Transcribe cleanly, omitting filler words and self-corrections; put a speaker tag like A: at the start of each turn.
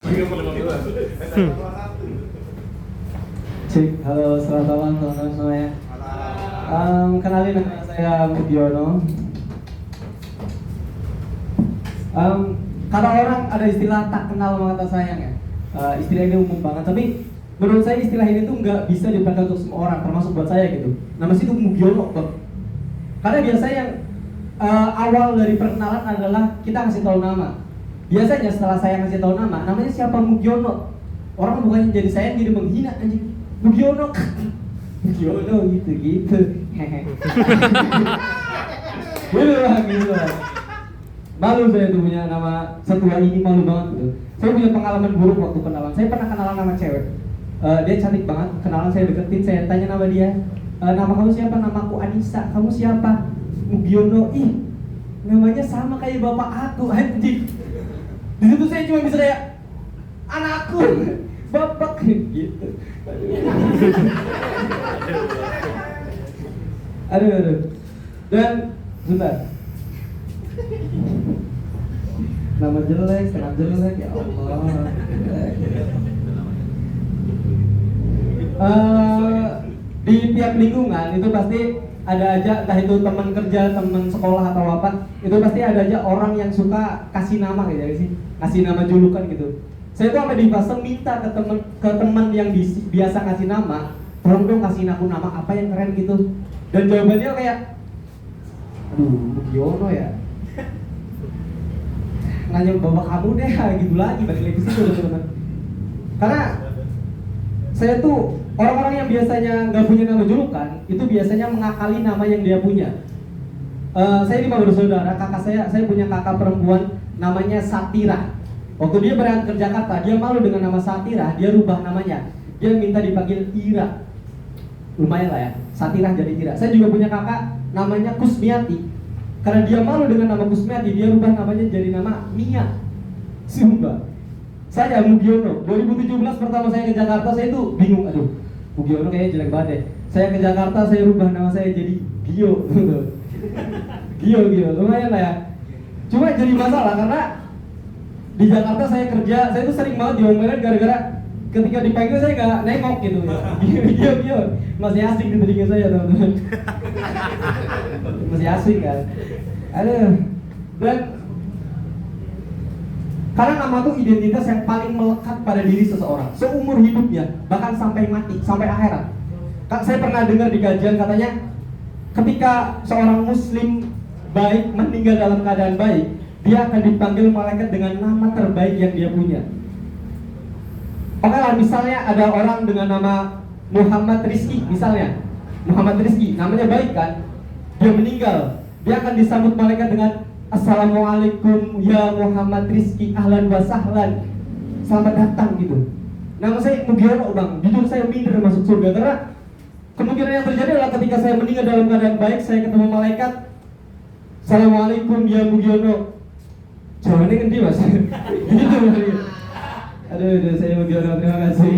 A: Cek, halo, selamat malam teman-teman semuanya. Kenalin nama saya Mugiono. Kata orang ada istilah tak kenal maka tak sayang ya. Istilah ini umum banget, tapi menurut saya istilah ini tuh nggak bisa dipakai untuk semua orang, termasuk buat saya gitu. Nama situ Mugiono kok. Karena biasanya yang awal dari perkenalan adalah kita ngasih tahu nama. Biasanya setelah saya ngasih tahu nama, namanya siapa Mugiono. Orang bukannya jadi sayang, jadi menghina anjing. Mugiono, Mugiono gitu. Hehe. Gitu lah. Malu saya tuh punya nama setua ini, malu banget gitu. Saya punya pengalaman buruk waktu kenalan. Saya pernah kenalan sama cewek. Dia cantik banget. Kenalan saya deketin, saya tanya nama dia. Nama kamu siapa? Namaku Anissa. Kamu siapa? Mugiono. Ih, namanya sama kayak bapak aku anjing. Di situ saya cuma bisa kayak anakku, bapak gitu. Aduh. Dan bentar. Nama jelek, senam jelek, ya Allah. Di tiap lingkungan itu pasti ada aja, entah itu teman kerja, teman sekolah atau apa, itu pasti ada aja orang yang suka kasih nama gitu ya sih, kasih nama julukan gitu. Saya tuh sampai di fase minta ke teman yang biasa kasih nama, tolong dong kasih aku nama apa yang keren gitu. Dan jawabannya kayak, aduh, Mugiono ya. Nanya bapak kamu deh, gitu lagi, balik lagi situ teman-teman. Karena saya tuh orang-orang yang biasanya nggak punya nama julukan itu biasanya mengakali nama yang dia punya. Saya 5 bersaudara, kakak saya punya kakak perempuan namanya Satira. Waktu dia berangkat ke Jakarta, dia malu dengan nama Satira, dia rubah namanya. Dia minta dipanggil Ira. Lumayan lah ya, Satira jadi Ira. Saya juga punya kakak namanya Kusmiati. Karena dia malu dengan nama Kusmiati, dia rubah namanya jadi nama Mia. Sumpah. Saya Mugiono, 2017 pertama saya ke Jakarta, saya tuh bingung, aduh, Mugiono kayaknya jelek banget deh. Saya ke Jakarta, saya rubah nama saya jadi Gio. Gio, lumayan lah ya. Cuma jadi masalah karena di Jakarta saya kerja, saya tuh sering banget diomelin gara-gara ketika dipanggil saya nggak nengok gitu. Gio, masih asing di telinga saya teman-teman. Masih asing kan. Aduh, dan karena nama itu identitas yang paling melekat pada diri seseorang seumur hidupnya, bahkan sampai mati, sampai akhirat. Saya pernah dengar di kajian katanya, ketika seorang muslim baik meninggal dalam keadaan baik, dia akan dipanggil malaikat dengan nama terbaik yang dia punya. Oke lah, misalnya ada orang dengan nama Muhammad Rizki, misalnya Muhammad Rizki, namanya baik kan, dia meninggal, dia akan disambut malaikat dengan Assalamualaikum ya Muhammad Rizki, ahlan wa sahlan, selamat datang gitu. Nama saya Mugiono bang, jujur saya minder masuk surga karena kemungkinan yang terjadi adalah ketika saya meninggal dalam keadaan baik, saya ketemu malaikat, Assalamualaikum ya Mugiono. Jawabannya gede mas. Gitu. Aduh, saya Mugiono, terima kasih.